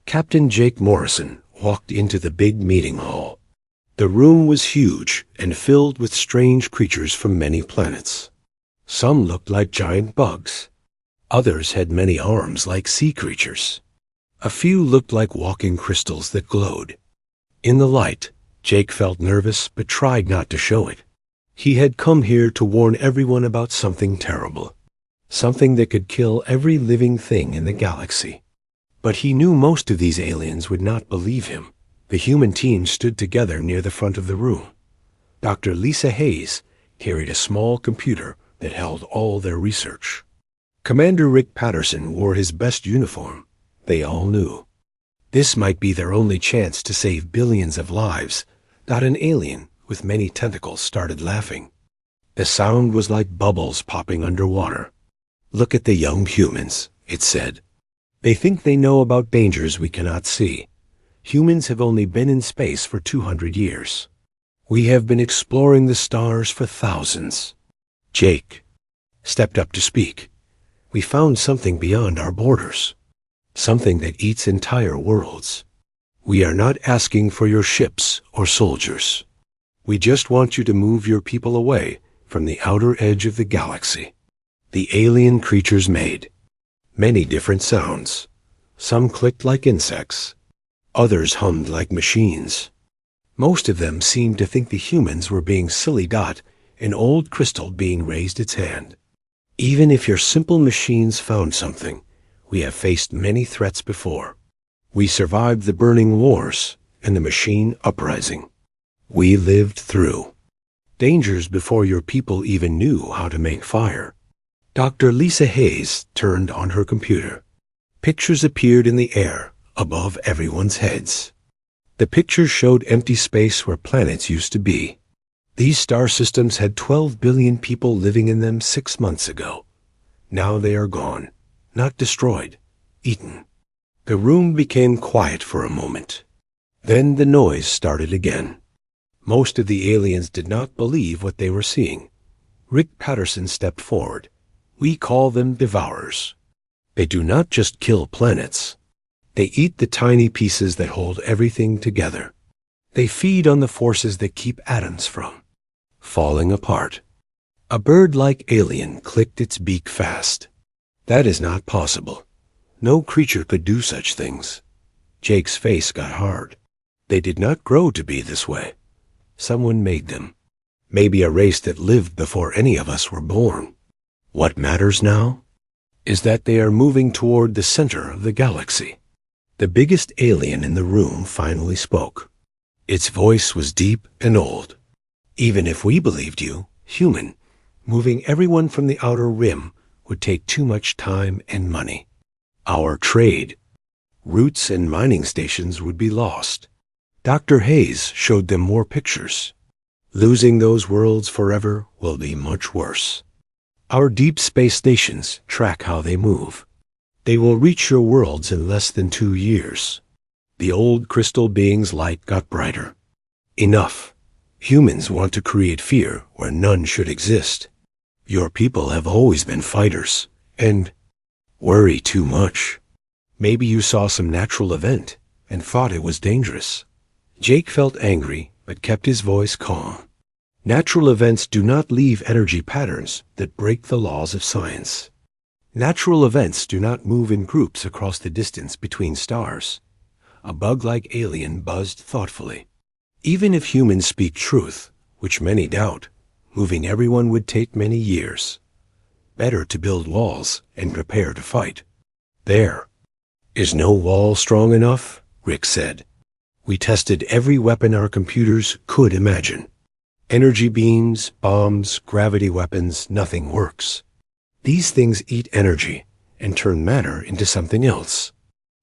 Captain Jake Morrison walked into the big meeting hall. The room was huge and filled with strange creatures from many planets. Some looked like giant bugs. Others had many arms like sea creatures. A few looked like walking crystals that glowed. In the light, Jake felt nervous but tried not to show it. He had come here to warn everyone about something terrible, something that could kill every living thing in the galaxy. But he knew most of these aliens would not believe him. The human team stood together near the front of the room. Dr. Lisa Hayes carried a small computer that held all their research. Commander Rick Patterson wore his best uniform. They all knew. This might be their only chance to save billions of lives. Not an alien with many tentacles started laughing. The sound was like bubbles popping underwater. "Look at the young humans," it said. "They think they know about dangers we cannot see. Humans have only been in space for 200 years. We have been exploring the stars for thousands." Jake stepped up to speak. "We found something beyond our borders. Something that eats entire worlds. We are not asking for your ships or soldiers. We just want you to move your people away from the outer edge of the galaxy." The alien creatures made many different sounds. Some clicked like insects. Others hummed like machines. Most of them seemed to think the humans were being silly. An old crystal being raised its hand. "Even if your simple machines found something, we have faced many threats before. We survived the burning wars and the machine uprising. We lived through dangers before your people even knew how to make fire." Dr. Lisa Hayes turned on her computer. Pictures appeared in the air above everyone's heads. The pictures showed empty space where planets used to be. These star systems had 12 billion people living in them 6 months ago. Now they are gone, not destroyed, eaten. The room became quiet for a moment. Then the noise started again. Most of the aliens did not believe what they were seeing. Rick Patterson stepped forward. "We call them devourers. They do not just kill planets. They eat the tiny pieces that hold everything together. They feed on the forces that keep atoms from falling apart." A bird-like alien clicked its beak fast. "That is not possible. No creature could do such things." Jake's face got hard. "They did not grow to be this way. Someone made them. Maybe a race that lived before any of us were born. What matters now is that they are moving toward the center of the galaxy." The biggest alien in the room finally spoke. Its voice was deep and old. "Even if we believed you, human, moving everyone from the outer rim would take too much time and money. Our trade, routes and mining stations would be lost." Dr. Hayes showed them more pictures. "Losing those worlds forever will be much worse. Our deep space stations track how they move. They will reach your worlds in less than 2 years." The old crystal being's light got brighter. "Enough. Humans want to create fear where none should exist. Your people have always been fighters, and worry too much. Maybe you saw some natural event and thought it was dangerous." Jake felt angry, but kept his voice calm. "Natural events do not leave energy patterns that break the laws of science. Natural events do not move in groups across the distance between stars." A bug-like alien buzzed thoughtfully. "Even if humans speak truth, which many doubt, moving everyone would take many years. Better to build walls and prepare to fight." "There is no wall strong enough," Rick said. "We tested every weapon our computers could imagine. Energy beams, bombs, gravity weapons, nothing works. These things eat energy and turn matter into something else."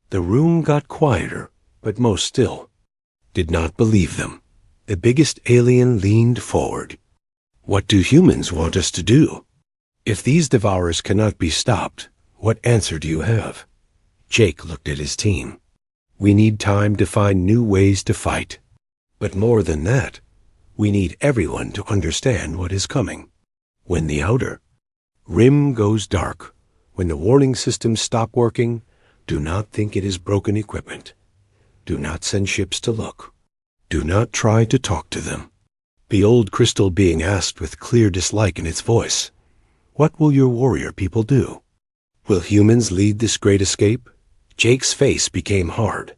The room got quieter, but most still did not believe them. The biggest alien leaned forward. "What do humans want us to do? If these devourers cannot be stopped, what answer do you have?" Jake looked at his team. "We need time to find new ways to fight. But more than that, we need everyone to understand what is coming. When the outer rim goes dark, when the warning systems stop working, Do not think it is broken equipment. Do not send ships to look. Do not try to talk to them." The old crystal being asked with clear dislike in its voice, "What will your warrior people do? Will humans lead this great escape?" Jake's face became hard.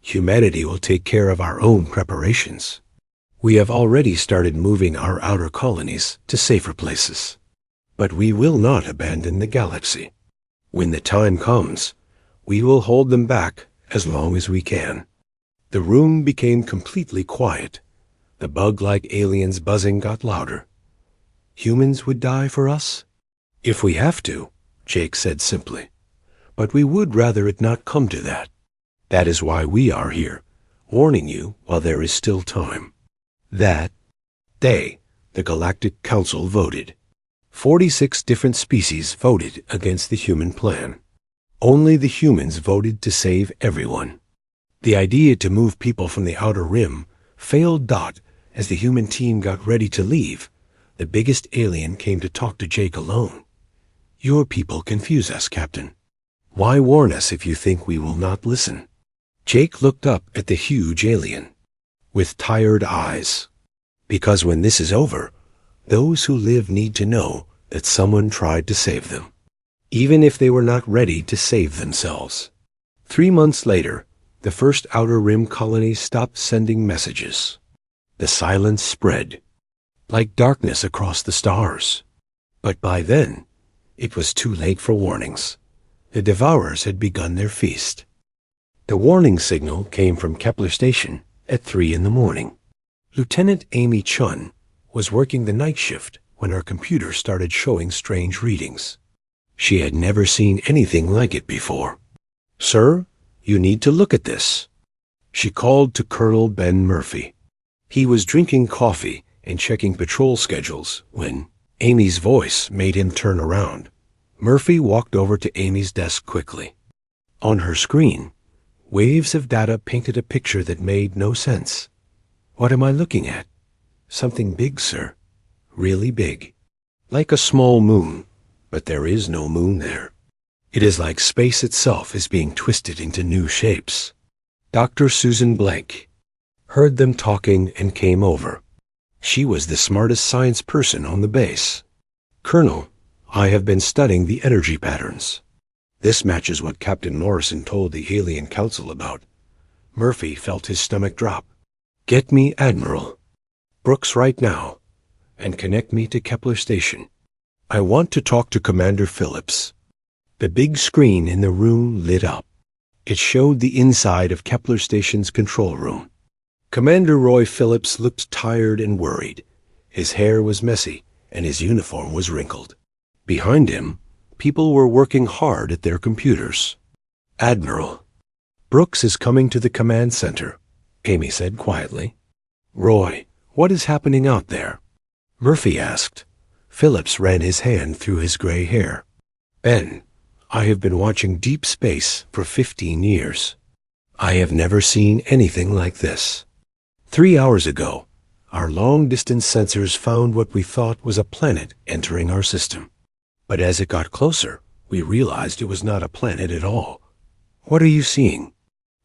"Humanity will take care of our own preparations. We have already started moving our outer colonies to safer places. But we will not abandon the galaxy. When the time comes, we will hold them back as long as we can." The room became completely quiet. The bug-like aliens' buzzing got louder. "Humans would die for us?" "If we have to," Jake said simply. "But we would rather it not come to that. That is why we are here, warning you while there is still time." That day, the Galactic Council voted. 46 different species voted against the human plan. Only the humans voted to save everyone. The idea to move people from the outer rim failed. As the human team got ready to leave, the biggest alien came to talk to Jake alone. "Your people confuse us, Captain. Why warn us if you think we will not listen?" Jake looked up at the huge alien with tired eyes. "Because when this is over, those who live need to know that someone tried to save them, even if they were not ready to save themselves." 3 months later, the first Outer Rim colony stopped sending messages. The silence spread, like darkness across the stars. But by then, it was too late for warnings. The Devourers had begun their feast. The warning signal came from Kepler Station at 3 in the morning. Lieutenant Amy Chun was working the night shift when her computer started showing strange readings. She had never seen anything like it before. "Sir, you need to look at this." She called to Colonel Ben Murphy. He was drinking coffee and checking patrol schedules when Amy's voice made him turn around. Murphy walked over to Amy's desk quickly. On her screen, waves of data painted a picture that made no sense. "What am I looking at?" "Something big, sir. Really big. Like a small moon, but there is no moon there. It is like space itself is being twisted into new shapes." Dr. Susan Blake heard them talking and came over. She was the smartest science person on the base. "Colonel, I have been studying the energy patterns. This matches what Captain Morrison told the Alien Council about." Murphy felt his stomach drop. "Get me Admiral Brooks right now, and connect me to Kepler Station. I want to talk to Commander Phillips." The big screen in the room lit up. It showed the inside of Kepler Station's control room. Commander Roy Phillips looked tired and worried. His hair was messy, and his uniform was wrinkled. Behind him, people were working hard at their computers. "Admiral Brooks is coming to the command center," Amy said quietly. "Roy, what is happening out there?" Murphy asked. Phillips ran his hand through his gray hair. "Ben, I have been watching deep space for 15 years. I have never seen anything like this. 3 hours ago, our long-distance sensors found what we thought was a planet entering our system. But as it got closer, we realized it was not a planet at all. What are you seeing?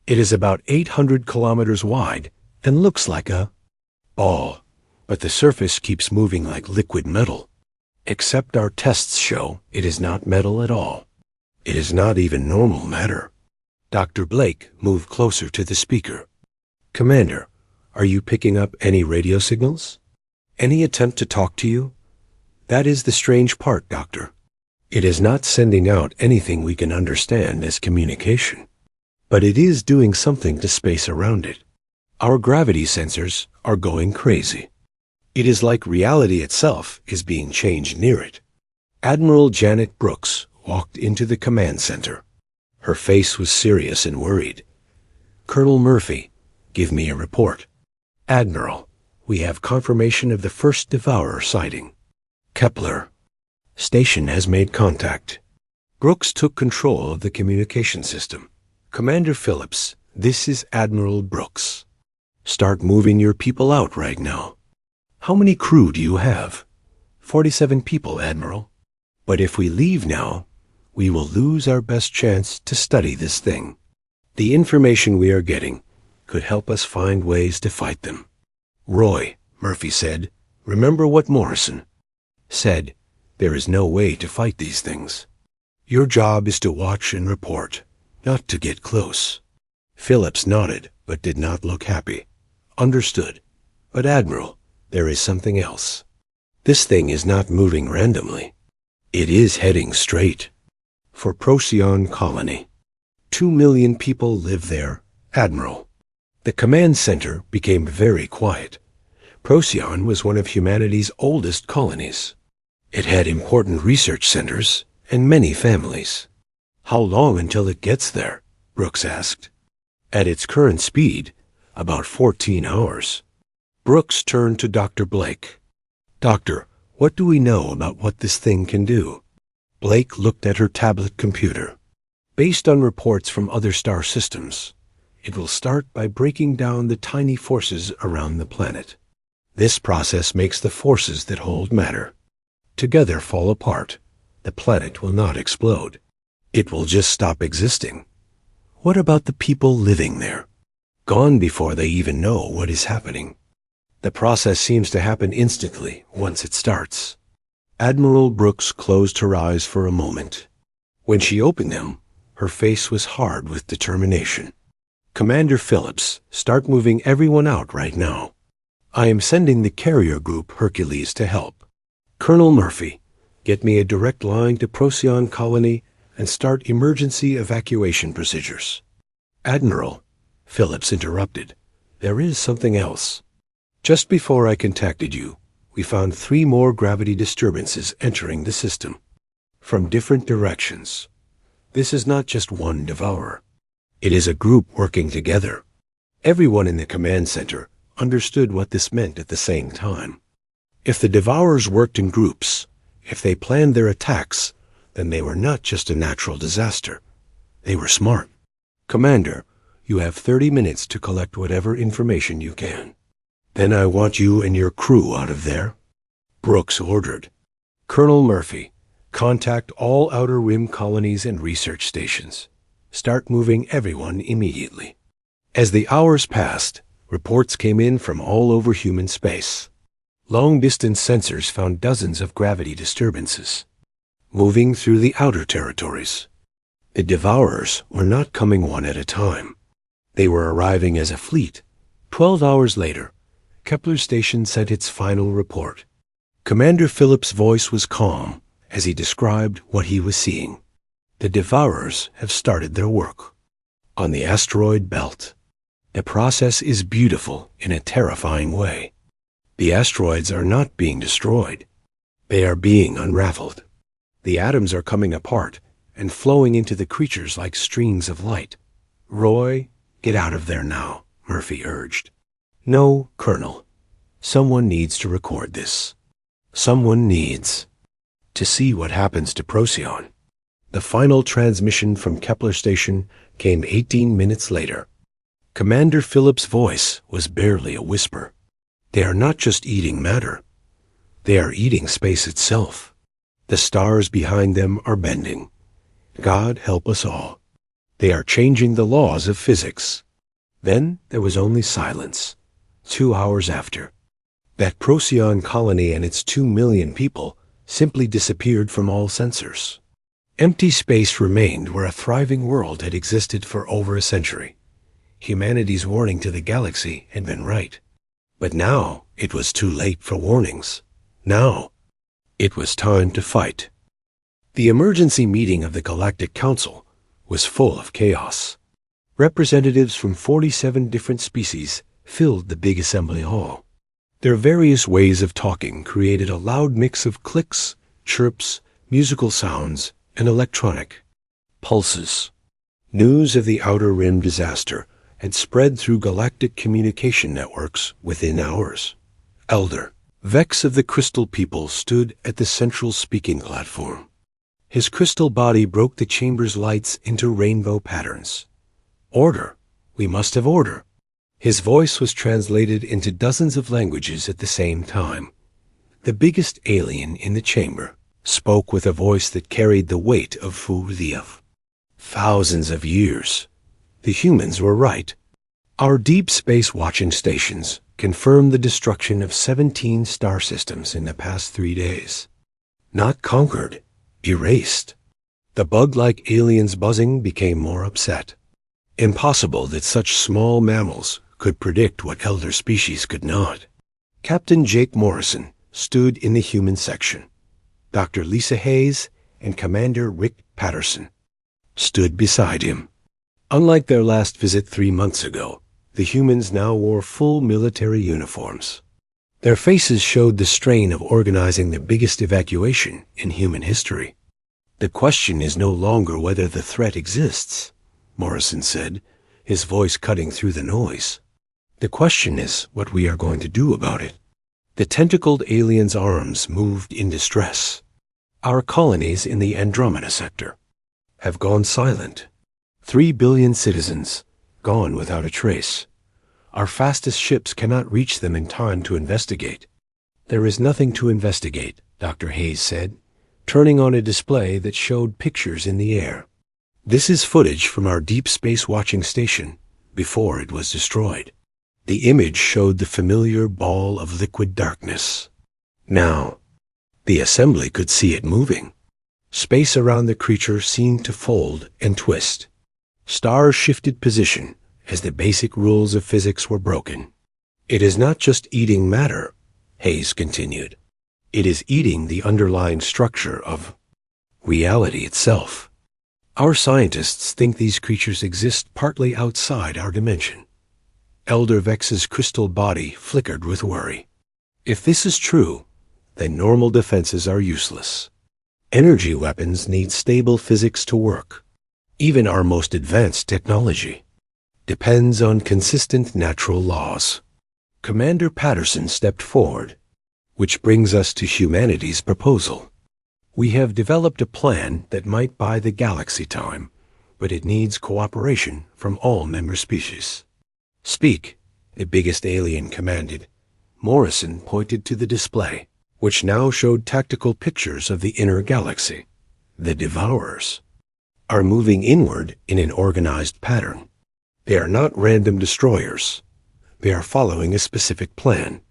It is about 800 kilometers wide and looks like a ball, but the surface keeps moving like liquid metal. Except our tests show it is not metal at all. It is not even normal matter." Dr. Blake moved closer to the speaker. "Commander, are you picking up any radio signals? Any attempt to talk to you?" "That is the strange part, Doctor. It is not sending out anything we can understand as communication, but it is doing something to space around it. Our gravity sensors are going crazy. It is like reality itself is being changed near it." Admiral Janet Brooks walked into the command center. Her face was serious and worried. "Colonel Murphy, give me a report." "Admiral, we have confirmation of the first Devourer sighting. Kepler Station has made contact." Brooks took control of the communication system. "Commander Phillips, this is Admiral Brooks. Start moving your people out right now." "How many crew do you have?" 47 people, Admiral. "But if we leave now, we will lose our best chance to study this thing. The information we are getting could help us find ways to fight them. Roy, Murphy said, remember what Morrison said, there is no way to fight these things. Your job is to watch and report, not to get close. Phillips nodded, but did not look happy. Understood. But Admiral, there is something else. This thing is not moving randomly. It is heading straight for Procyon Colony. 2 million people live there, Admiral. The command center became very quiet. Procyon was one of humanity's oldest colonies. It had important research centers and many families. How long until it gets there? Brooks asked. At its current speed, about 14 hours. Brooks turned to Dr. Blake. Doctor, what do we know about what this thing can do? Blake looked at her tablet computer. Based on reports from other star systems, it will start by breaking down the tiny forces around the planet. This process makes the forces that hold matter together fall apart. The planet will not explode. It will just stop existing. What about the people living there? Gone before they even know what is happening. The process seems to happen instantly once it starts. Admiral Brooks closed her eyes for a moment. When she opened them, her face was hard with determination. Commander Phillips, start moving everyone out right now. I am sending the carrier group Hercules to help. Colonel Murphy, get me a direct line to Procyon Colony and start emergency evacuation procedures. Admiral, Phillips interrupted, there is something else. Just before I contacted you, we found 3 more gravity disturbances entering the system from different directions. This is not just one devourer. It is a group working together. Everyone in the command center understood what this meant at the same time. If the devourers worked in groups, if they planned their attacks, then they were not just a natural disaster. They were smart. Commander, you have 30 minutes to collect whatever information you can. Then I want you and your crew out of there. Brooks ordered. Colonel Murphy, contact all Outer Rim colonies and research stations. Start moving everyone immediately. As the hours passed, reports came in from all over human space. Long-distance sensors found dozens of gravity disturbances moving through the outer territories. The devourers were not coming one at a time. They were arriving as a fleet. 12 hours later, Kepler Station sent its final report. Commander Phillips' voice was calm as he described what he was seeing. The devourers have started their work on the asteroid belt. The process is beautiful in a terrifying way. The asteroids are not being destroyed. They are being unraveled. The atoms are coming apart and flowing into the creatures like streams of light. Roy, get out of there now, Murphy urged. No, Colonel. Someone needs to record this. Someone needs to see what happens to Procyon. The final transmission from Kepler Station came 18 minutes later. Commander Phillips' voice was barely a whisper. They are not just eating matter. They are eating space itself. The stars behind them are bending. God help us all. They are changing the laws of physics. Then there was only silence. 2 hours after, that Procyon colony and its 2 million people simply disappeared from all sensors. Empty space remained where a thriving world had existed for over a century. Humanity's warning to the galaxy had been right. But now it was too late for warnings. Now it was time to fight. The emergency meeting of the Galactic Council was full of chaos. Representatives from 47 different species filled the big assembly hall. Their various ways of talking created a loud mix of clicks, chirps, musical sounds, and electronic pulses. News of the Outer Rim disaster had spread through galactic communication networks within hours. Elder, Vex of the Crystal People, stood at the central speaking platform. His crystal body broke the chamber's lights into rainbow patterns. Order. We must have order. His voice was translated into dozens of languages at the same time. The biggest alien in the chamber spoke with a voice that carried the weight of thousands of years. The humans were right. Our deep space watching stations confirmed the destruction of 17 star systems in the past 3 days. Not conquered, erased. The bug-like aliens buzzing became more upset. Impossible that such small mammals could predict what elder species could not. Captain Jake Morrison stood in the human section. Dr. Lisa Hayes and Commander Rick Patterson stood beside him. Unlike their last visit 3 months ago, the humans now wore full military uniforms. Their faces showed the strain of organizing the biggest evacuation in human history. The question is no longer whether the threat exists, Morrison said, his voice cutting through the noise. The question is what we are going to do about it. The tentacled aliens' arms moved in distress. Our colonies in the Andromeda sector have gone silent. 3 billion citizens gone without a trace. Our fastest ships cannot reach them in time to investigate. There is nothing to investigate, Dr. Hayes said, turning on a display that showed pictures in the air. This is footage from our deep space watching station before it was destroyed. The image showed the familiar ball of liquid darkness. Now, the assembly could see it moving. Space around the creature seemed to fold and twist. Stars shifted position as the basic rules of physics were broken. It is not just eating matter, Hayes continued. It is eating the underlying structure of reality itself. Our scientists think these creatures exist partly outside our dimension. Elder Vex's crystal body flickered with worry. If this is true, then normal defenses are useless. Energy weapons need stable physics to work. Even our most advanced technology depends on consistent natural laws. Commander Patterson stepped forward, which brings us to humanity's proposal. We have developed a plan that might buy the galaxy time, but it needs cooperation from all member species. Speak, the biggest alien commanded. Morrison pointed to the display, which now showed tactical pictures of the inner galaxy. The Devourers are moving inward in an organized pattern. They are not random destroyers. They are following a specific plan.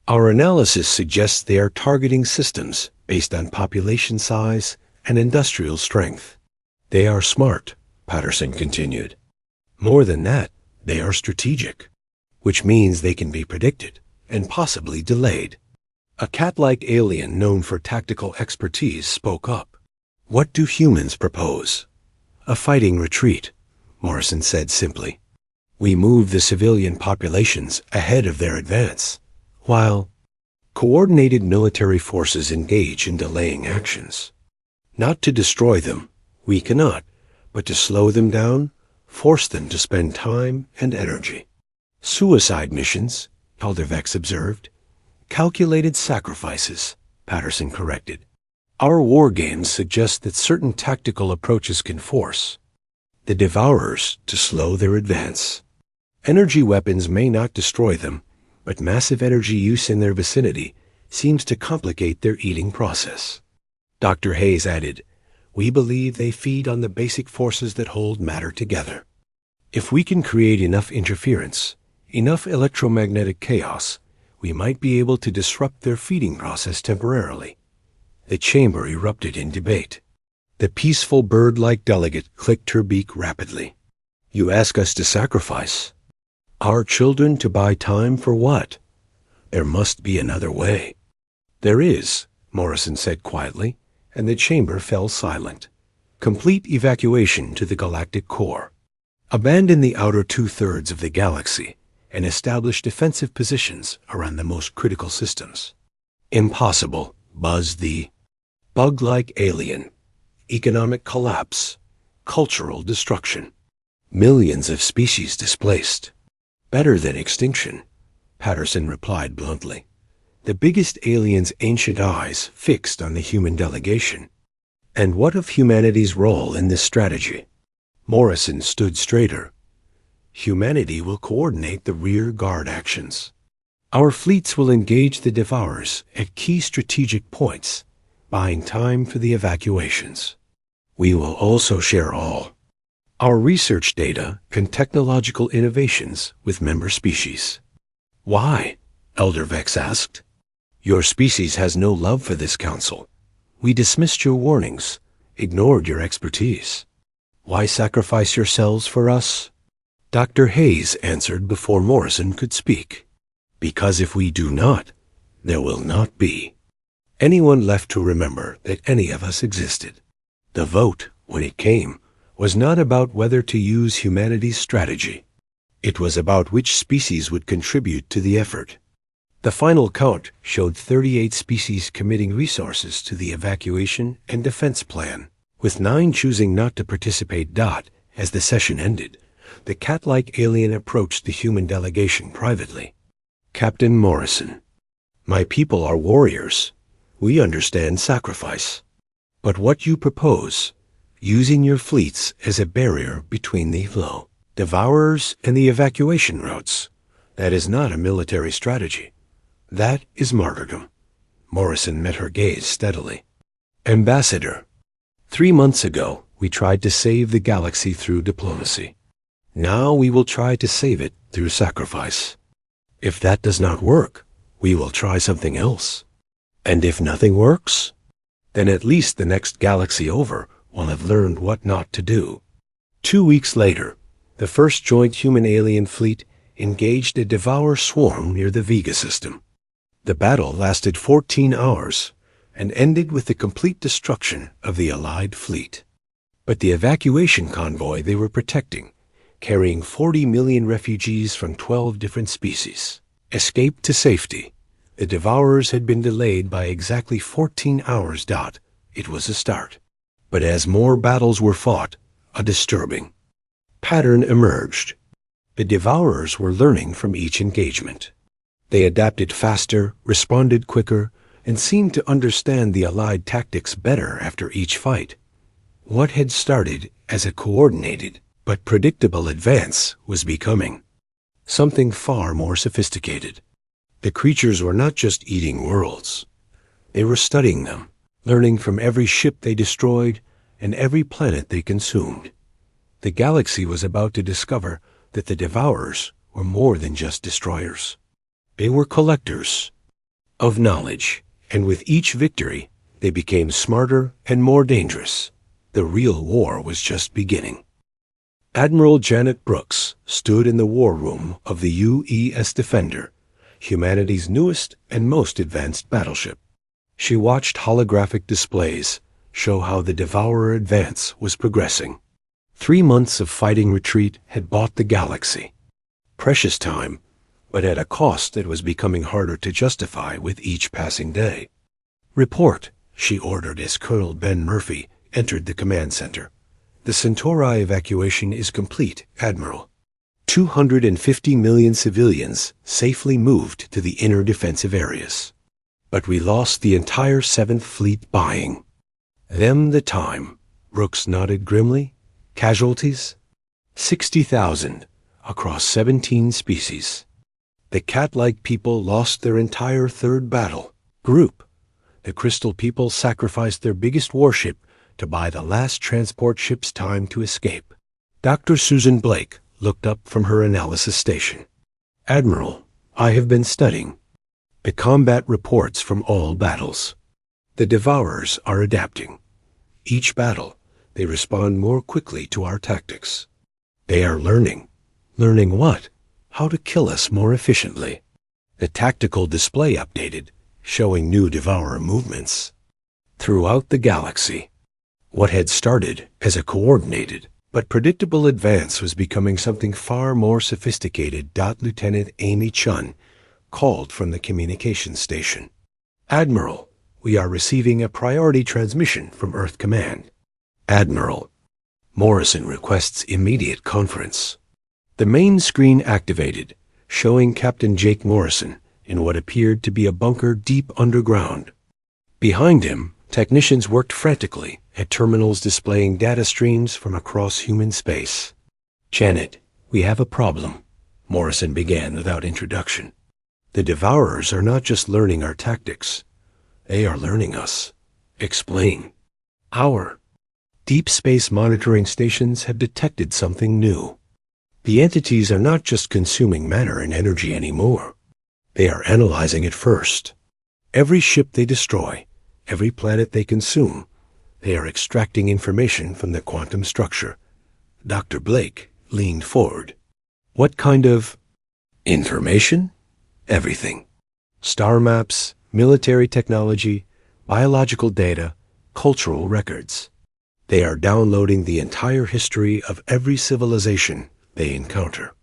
Our analysis suggests they are targeting systems based on population size and industrial strength. They are smart, Patterson continued. More than that, they are strategic, which means they can be predicted and possibly delayed. A cat-like alien known for tactical expertise spoke up. What do humans propose? A fighting retreat, Morrison said simply. We move the civilian populations ahead of their advance, while coordinated military forces engage in delaying actions. Not to destroy them, we cannot, but to slow them down, force them to spend time and energy. Suicide missions, Elder Vex observed. Calculated sacrifices, Patterson corrected. Our war games suggest that certain tactical approaches can force the Devourers to slow their advance. Energy weapons may not destroy them, but massive energy use in their vicinity seems to complicate their eating process. Dr. Hayes added, we believe they feed on the basic forces that hold matter together. If we can create enough interference, enough electromagnetic chaos, we might be able to disrupt their feeding process temporarily. The chamber erupted in debate. The peaceful bird-like delegate clicked her beak rapidly. You ask us to sacrifice our children to buy time for what? There must be another way. There is, Morrison said quietly, and the chamber fell silent. Complete evacuation to the galactic core. Abandon the outer two-thirds of the galaxy and establish defensive positions around the most critical systems. Impossible, buzzed the bug-like alien. Economic collapse. Cultural destruction. Millions of species displaced. Better than extinction, Patterson replied bluntly. The biggest alien's ancient eyes fixed on the human delegation. And what of humanity's role in this strategy? Morrison stood straighter. Humanity will coordinate the rear guard actions. Our fleets will engage the Devourers at key strategic points buying time for the evacuations. We will also share all our research data and technological innovations with member species. Why? Elder Vex asked. Your species has no love for this council. We dismissed your warnings, ignored your expertise. Why sacrifice yourselves for us? Dr. Hayes answered before Morrison could speak. Because if we do not, there will not be anyone left to remember that any of us existed. The vote, when it came, was not about whether to use humanity's strategy. It was about which species would contribute to the effort. The final count showed 38 species committing resources to the evacuation and defense plan, with 9 choosing not to participate. As the session ended, the cat-like alien approached the human delegation privately. Captain Morrison, my people are warriors. We understand sacrifice. But what you propose, using your fleets as a barrier between the flow, devourers and the evacuation routes, that is not a military strategy. That is martyrdom. Morrison met her gaze steadily. Ambassador, 3 months ago we tried to save the galaxy through diplomacy. Now we will try to save it through sacrifice. If that does not work, we will try something else. And if nothing works, then at least the next galaxy over will have learned what not to do. 2 weeks later, the first joint human-alien fleet engaged a Devourer swarm near the Vega system. The battle lasted 14 hours and ended with the complete destruction of the Allied fleet. But the evacuation convoy they were protecting, carrying 40 million refugees from 12 different species, escaped to safety. The Devourers had been delayed by exactly 14 hours. It was a start. But as more battles were fought, a disturbing pattern emerged. The Devourers were learning from each engagement. They adapted faster, responded quicker, and seemed to understand the Allied tactics better after each fight. What had started as a coordinated but predictable advance was becoming something far more sophisticated. The creatures were not just eating worlds. They were studying them, learning from every ship they destroyed and every planet they consumed. The galaxy was about to discover that the Devourers were more than just destroyers. They were collectors of knowledge, and with each victory, they became smarter and more dangerous. The real war was just beginning. Admiral Janet Brooks stood in the war room of the UES Defender, humanity's newest and most advanced battleship. She watched holographic displays show how the Devourer advance was progressing. 3 months of fighting retreat had bought the galaxy precious time, but at a cost that was becoming harder to justify with each passing day. Report, she ordered as Colonel Ben Murphy entered the command center. The Centauri evacuation is complete, Admiral. 250 million civilians safely moved to the inner defensive areas. But we lost the entire 7th Fleet buying. Them the time, Brooks nodded grimly. Casualties? 60,000 across 17 species. The cat-like people lost their entire 3rd battle group. The Crystal people sacrificed their biggest warship to buy the last transport ship's time to escape. Dr. Susan Blake looked up from her analysis station. Admiral, I have been studying the combat reports from all battles. The Devourers are adapting. Each battle, they respond more quickly to our tactics. They are learning. Learning what? How to kill us more efficiently. The tactical display updated, showing new Devourer movements throughout the galaxy. What had started as a coordinated but predictable advance was becoming something far more sophisticated. Lieutenant Amy Chun called from the communications station. Admiral, we are receiving a priority transmission from Earth Command. Admiral, Morrison requests immediate conference. The main screen activated, showing Captain Jake Morrison in what appeared to be a bunker deep underground. Behind him, technicians worked frantically at terminals displaying data streams from across human space. Janet, we have a problem, Morrison began without introduction. The Devourers are not just learning our tactics. They are learning us. Explain. Our deep space monitoring stations have detected something new. The entities are not just consuming matter and energy anymore. They are analyzing it first. Every ship they destroy, every planet they consume, they are extracting information from the quantum structure. Dr. Blake leaned forward. What kind of information? Everything. Star maps, military technology, biological data, cultural records. They are downloading the entire history of every civilization they encounter.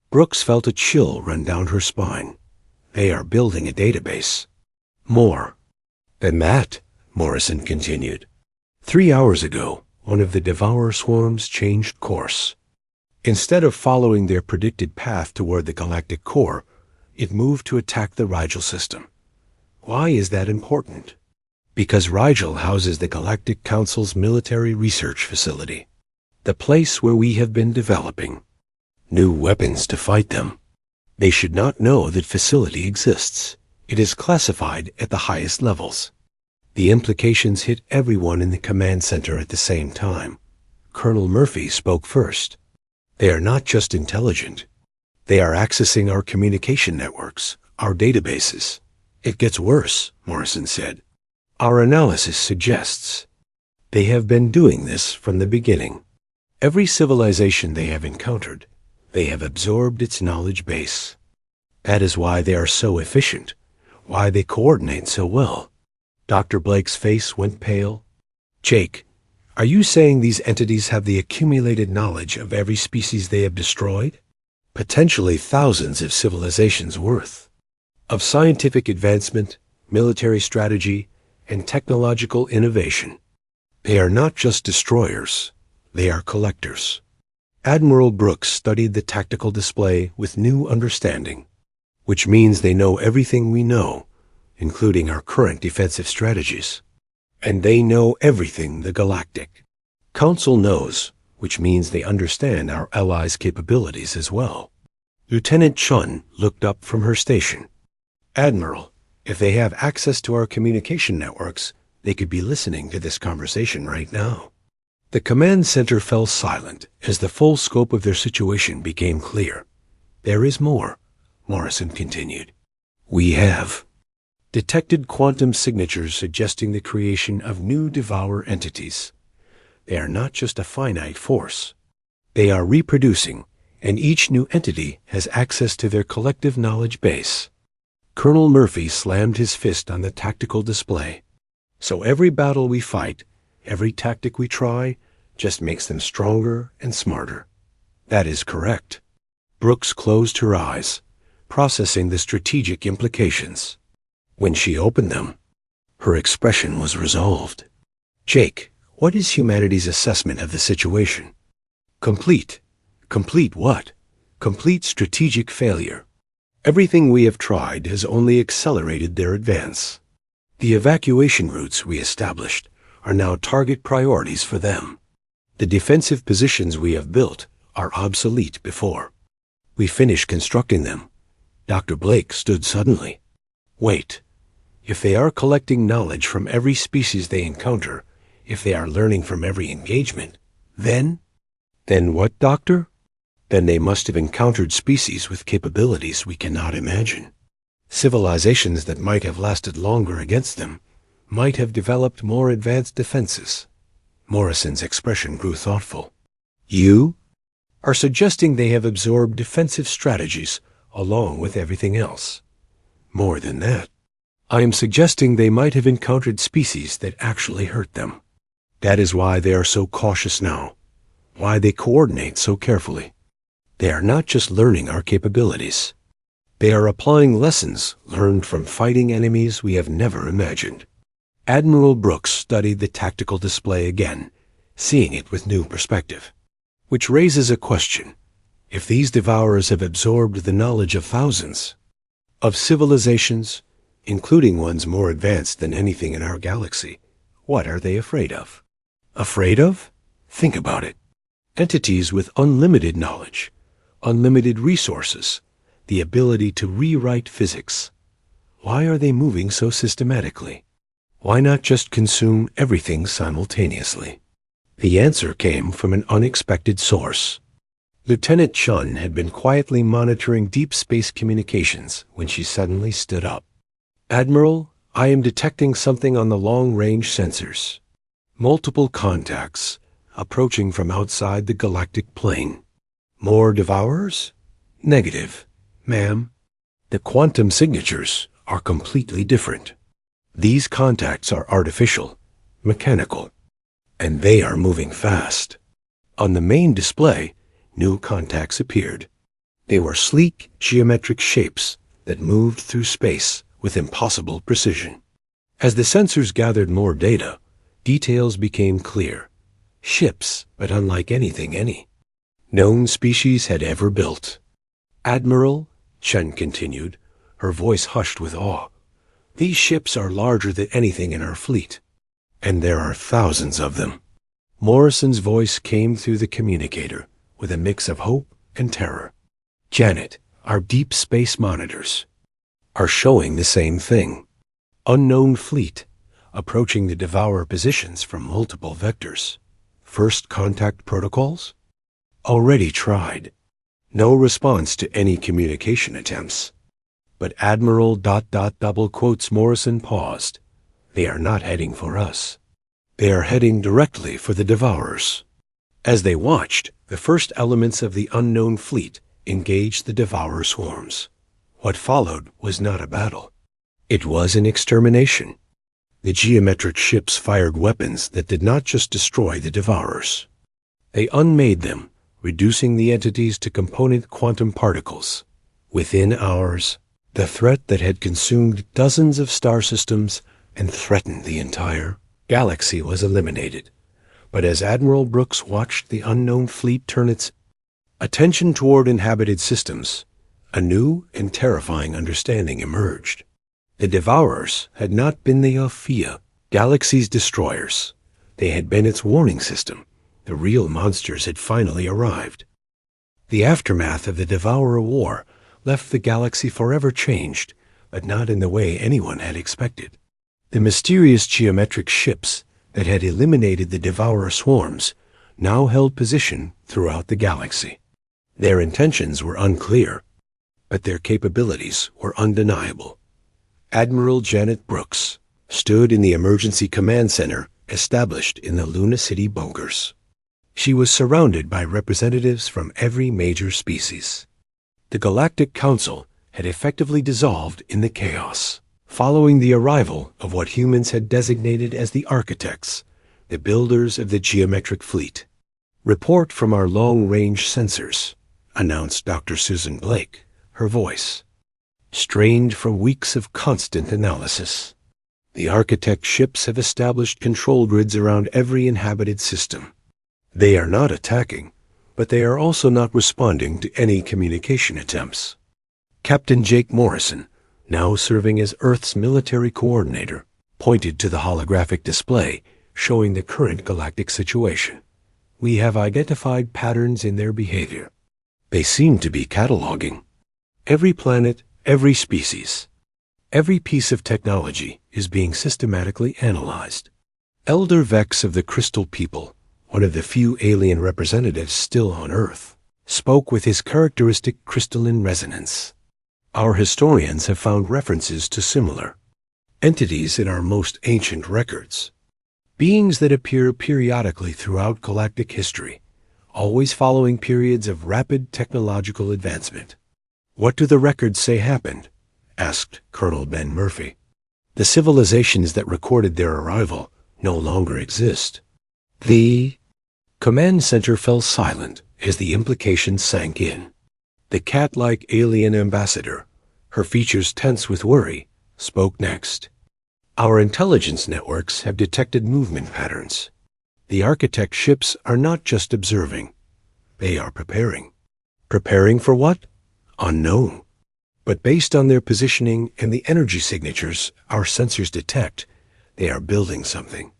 Brooks felt a chill run down her spine. They are building a database. More than that, Morrison continued. 3 hours ago, one of the Devourer swarms changed course. Instead of following their predicted path toward the galactic core, it moved to attack the Rigel system. Why is that important? Because Rigel houses the Galactic Council's military research facility, the place where we have been developing new weapons to fight them. They should not know that facility exists. It is classified at the highest levels. The implications hit everyone in the command center at the same time. Colonel Murphy spoke first. They are not just intelligent. They are accessing our communication networks, our databases. It gets worse, Morrison said. Our analysis suggests they have been doing this from the beginning. Every civilization they have encountered, they have absorbed its knowledge base. That is why they are so efficient, why they coordinate so well. Dr. Blake's face went pale. Jake, are you saying these entities have the accumulated knowledge of every species they have destroyed? Potentially thousands of civilizations' worth. Of scientific advancement, military strategy, and technological innovation. They are not just destroyers, they are collectors. Admiral Brooks studied the tactical display with new understanding, which means they know everything we know, including our current defensive strategies. And they know everything the Galactic Council knows, which means they understand our allies' capabilities as well. Lieutenant Chun looked up from her station. Admiral, if they have access to our communication networks, they could be listening to this conversation right now. The command center fell silent as the full scope of their situation became clear. There is more, Morrison continued. We have detected quantum signatures suggesting the creation of new Devourer entities. They are not just a finite force. They are reproducing, and each new entity has access to their collective knowledge base. Colonel Murphy slammed his fist on the tactical display. So every battle we fight, every tactic we try, just makes them stronger and smarter. That is correct. Brooks closed her eyes, processing the strategic implications. When she opened them, her expression was resolved. Jake, what is humanity's assessment of the situation? Complete. Complete what? Complete strategic failure. Everything we have tried has only accelerated their advance. The evacuation routes we established are now target priorities for them. The defensive positions we have built are obsolete before. We finished constructing them. Dr. Blake stood suddenly. Wait. If they are collecting knowledge from every species they encounter, if they are learning from every engagement, then what, Doctor? Then they must have encountered species with capabilities we cannot imagine. Civilizations that might have lasted longer against them, might have developed more advanced defenses. Morrison's expression grew thoughtful. You are suggesting they have absorbed defensive strategies along with everything else. More than that, I am suggesting they might have encountered species that actually hurt them. That is why they are so cautious now, why they coordinate so carefully. They are not just learning our capabilities. They are applying lessons learned from fighting enemies we have never imagined. Admiral Brooks studied the tactical display again, seeing it with new perspective. Which raises a question. If these devourers have absorbed the knowledge of thousands, of civilizations, including ones more advanced than anything in our galaxy, what are they afraid of? Afraid of? Think about it. Entities with unlimited knowledge, unlimited resources, the ability to rewrite physics. Why are they moving so systematically? Why not just consume everything simultaneously? The answer came from an unexpected source. Lieutenant Chun had been quietly monitoring deep space communications when she suddenly stood up. "Admiral, I am detecting something on the long-range sensors. Multiple contacts, approaching from outside the galactic plane. More devourers? Negative, ma'am. The quantum signatures are completely different. These contacts are artificial, mechanical, and they are moving fast." On the main display, new contacts appeared. They were sleek, geometric shapes that moved through space with impossible precision. As the sensors gathered more data, details became clear. Ships, but unlike anything any known species had ever built. "Admiral," Chen continued, her voice hushed with awe, "these ships are larger than anything in our fleet, and there are thousands of them." Morrison's voice came through the communicator with a mix of hope and terror. "Janet, our deep space monitors are showing the same thing. Unknown fleet, approaching the Devourer positions from multiple vectors. First contact protocols? Already tried. No response to any communication attempts. But Admiral ... Morrison paused. They are not heading for us. They are heading directly for the Devourers." As they watched, the first elements of the unknown fleet engaged the Devourer swarms. What followed was not a battle. It was an extermination. The geometric ships fired weapons that did not just destroy the Devourers. They unmade them, reducing the entities to component quantum particles. Within hours, the threat that had consumed dozens of star systems and threatened the entire galaxy was eliminated. But as Admiral Brooks watched the unknown fleet turn its attention toward inhabited systems, a new and terrifying understanding emerged. The Devourers had not been the Ophia galaxy's destroyers. They had been its warning system. The real monsters had finally arrived. The aftermath of the Devourer War left the galaxy forever changed, but not in the way anyone had expected. The mysterious geometric ships that had eliminated the Devourer swarms now held position throughout the galaxy. Their intentions were unclear, but their capabilities were undeniable. Admiral Janet Brooks stood in the emergency command center established in the Luna City bunkers. She was surrounded by representatives from every major species. The Galactic Council had effectively dissolved in the chaos, following the arrival of what humans had designated as the architects, the builders of the geometric fleet. "Report from our long-range sensors," announced Dr. Susan Blake, her voice strained from weeks of constant analysis. "The architect ships have established control grids around every inhabited system. They are not attacking, but they are also not responding to any communication attempts." Captain Jake Morrison, now serving as Earth's military coordinator, pointed to the holographic display showing the current galactic situation. "We have identified patterns in their behavior. They seem to be cataloging. Every planet, every species, every piece of technology is being systematically analyzed." Elder Vex of the Crystal People, one of the few alien representatives still on Earth, spoke with his characteristic crystalline resonance. "Our historians have found references to similar entities in our most ancient records. Beings that appear periodically throughout galactic history, always following periods of rapid technological advancement." "What do the records say happened?" asked Colonel Ben Murphy. "The civilizations that recorded their arrival no longer exist." The command center fell silent as the implication sank in. The cat-like alien ambassador, her features tense with worry, spoke next. "Our intelligence networks have detected movement patterns. The architect ships are not just observing. They are preparing." "Preparing for what?" "Unknown. But based on their positioning and the energy signatures our sensors detect, they are building something.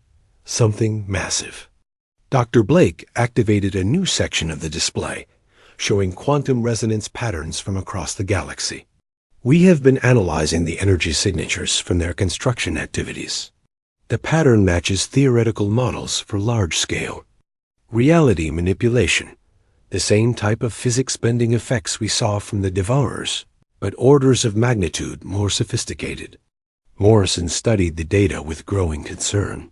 Something massive." Dr. Blake activated a new section of the display, showing quantum resonance patterns from across the galaxy. "We have been analyzing the energy signatures from their construction activities. The pattern matches theoretical models for large-scale reality manipulation, the same type of physics-bending effects we saw from the Devourers, but orders of magnitude more sophisticated. Morrison studied the data with growing concern.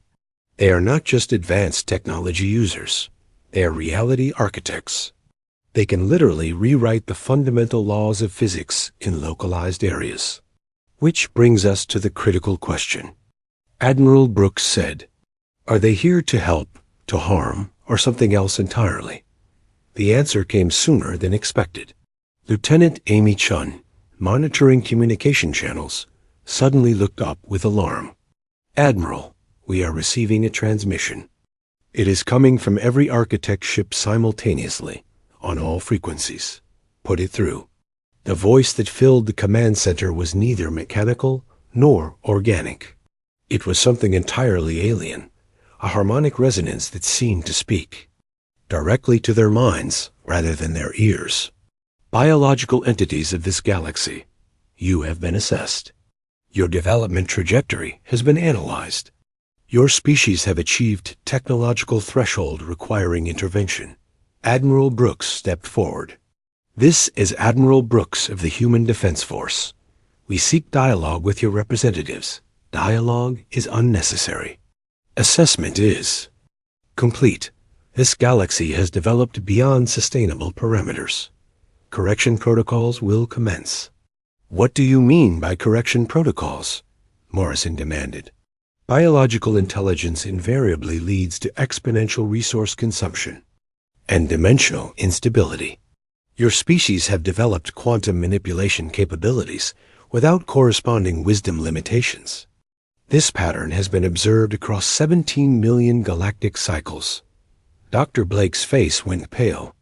They are not just advanced technology users. They are reality architects. They can literally rewrite the fundamental laws of physics in localized areas. Which brings us to the critical question. Admiral Brooks said, "Are they here to help, to harm, or something else entirely?" The answer came sooner than expected. Lieutenant Amy Chun, monitoring communication channels, suddenly looked up with alarm. "Admiral, we are receiving a transmission. It is coming from every architect ship simultaneously, on all frequencies. Put it through." The voice that filled the command center was neither mechanical nor organic. It was something entirely alien, a harmonic resonance that seemed to speak directly to their minds rather than their ears. "Biological entities of this galaxy, you have been assessed. Your development trajectory has been analyzed. Your species have achieved technological threshold requiring intervention." Admiral Brooks stepped forward. "This is Admiral Brooks of the Human Defense Force. We seek dialogue with your representatives. Dialogue is unnecessary. Assessment is complete. This galaxy has developed beyond sustainable parameters. Correction protocols will commence." "What do you mean by correction protocols?" Morrison demanded. "Biological intelligence invariably leads to exponential resource consumption and dimensional instability. Your species have developed quantum manipulation capabilities without corresponding wisdom limitations. This pattern has been observed across 17 million galactic cycles." Dr. Blake's face went pale.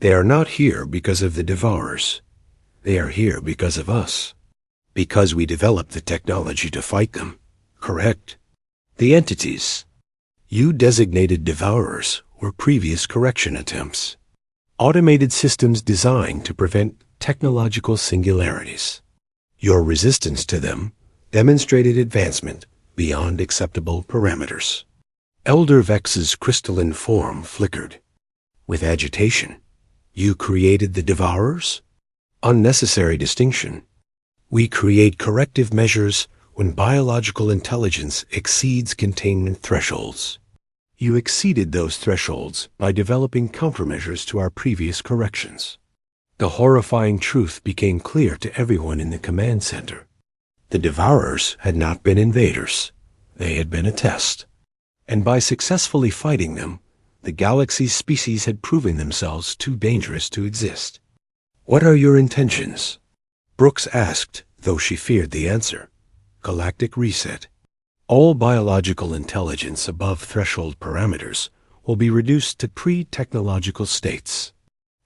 "They are not here because of the Devourers. They are here because of us. Because we developed the technology to fight them. Correct? The entities you designated Devourers were previous correction attempts. Automated systems designed to prevent technological singularities. Your resistance to them demonstrated advancement beyond acceptable parameters." Elder Vex's crystalline form flickered. With agitation. "You created the Devourers? Unnecessary distinction. We create corrective measures when biological intelligence exceeds containment thresholds. You exceeded those thresholds by developing countermeasures to our previous corrections." The horrifying truth became clear to everyone in the command center. The Devourers had not been invaders. They had been a test. And by successfully fighting them, the galaxy's species had proven themselves too dangerous to exist. "What are your intentions?" Brooks asked, though she feared the answer. "Galactic reset. All biological intelligence above threshold parameters will be reduced to pre-technological states.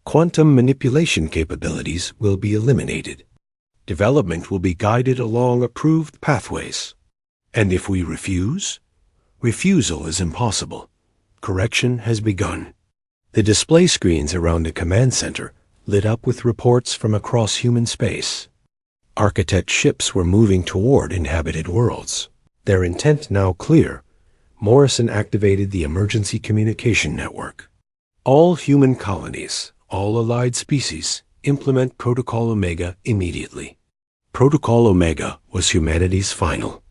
Quantum manipulation capabilities will be eliminated. Development will be guided along approved pathways. And if we refuse? Refusal is impossible. Correction has begun." The display screens around the command center lit up with reports from across human space. Architect ships were moving toward inhabited worlds. Their intent now clear, Morrison activated the emergency communication network. "All human colonies, all allied species, implement Protocol Omega immediately." Protocol Omega was humanity's final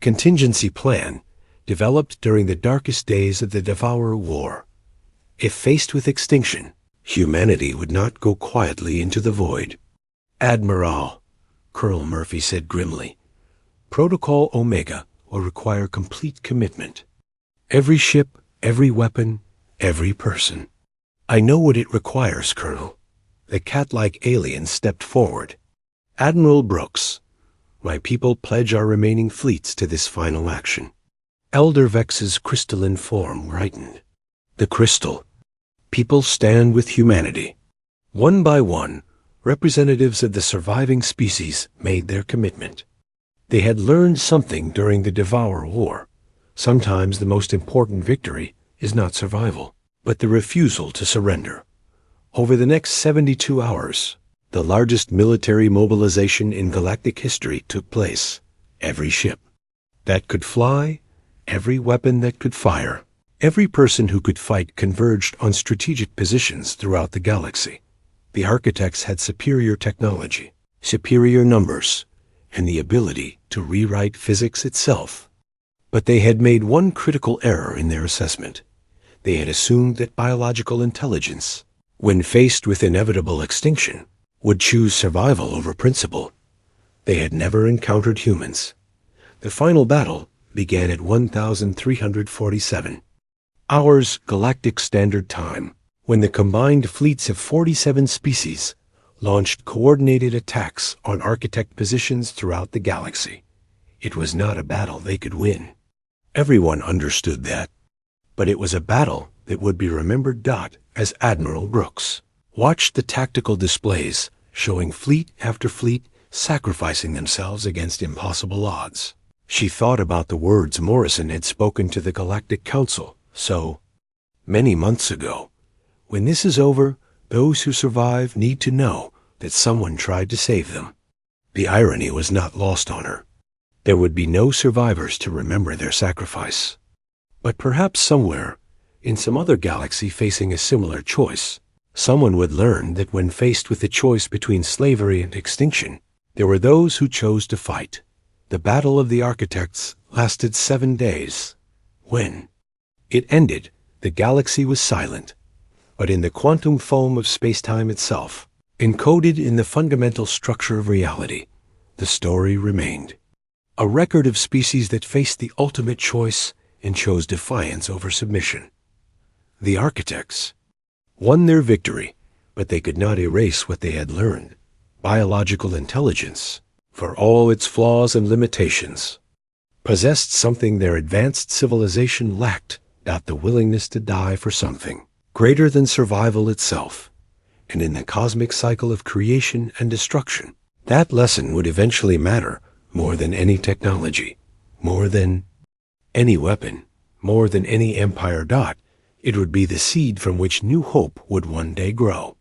contingency plan, developed during the darkest days of the Devourer War. If faced with extinction, humanity would not go quietly into the void. "Admiral," Colonel Murphy said grimly, "Protocol Omega will require complete commitment. Every ship, every weapon, every person." "I know what it requires, Colonel." The cat-like alien stepped forward. "Admiral Brooks, my people pledge our remaining fleets to this final action." Elder Vex's crystalline form brightened. The crystal. People stand with humanity. One by one, representatives of the surviving species made their commitment. They had learned something during the Devourer War. Sometimes the most important victory is not survival, but the refusal to surrender. Over the next 72 hours, the largest military mobilization in galactic history took place. Every ship that could fly every weapon that could fire, every person who could fight converged on strategic positions throughout the galaxy. The architects had superior technology, superior numbers, and the ability to rewrite physics itself. But they had made one critical error in their assessment. They had assumed that biological intelligence, when faced with inevitable extinction, would choose survival over principle. They had never encountered humans. The final battle began at 1347 hours Galactic Standard Time, when the combined fleets of 47 species launched coordinated attacks on architect positions throughout the galaxy. It was not a battle they could win. Everyone understood that. But it was a battle that would be remembered. As Admiral Brooks watched the tactical displays showing fleet after fleet sacrificing themselves against impossible odds. She thought about the words Morrison had spoken to the Galactic Council so many months ago. When this is over, those who survive need to know that someone tried to save them. The irony was not lost on her. There would be no survivors to remember their sacrifice. But perhaps somewhere, in some other galaxy facing a similar choice, someone would learn that when faced with the choice between slavery and extinction, there were those who chose to fight. The Battle of the Architects lasted 7 days. When it ended, the galaxy was silent. But in the quantum foam of space-time itself, encoded in the fundamental structure of reality, the story remained. A record of species that faced the ultimate choice and chose defiance over submission. The architects won their victory, but they could not erase what they had learned. Biological intelligence, for all its flaws and limitations, possessed something their advanced civilization lacked, the willingness to die for something greater than survival itself. And in the cosmic cycle of creation and destruction, that lesson would eventually matter more than any technology, more than any weapon, more than any empire. It would be the seed from which new hope would one day grow.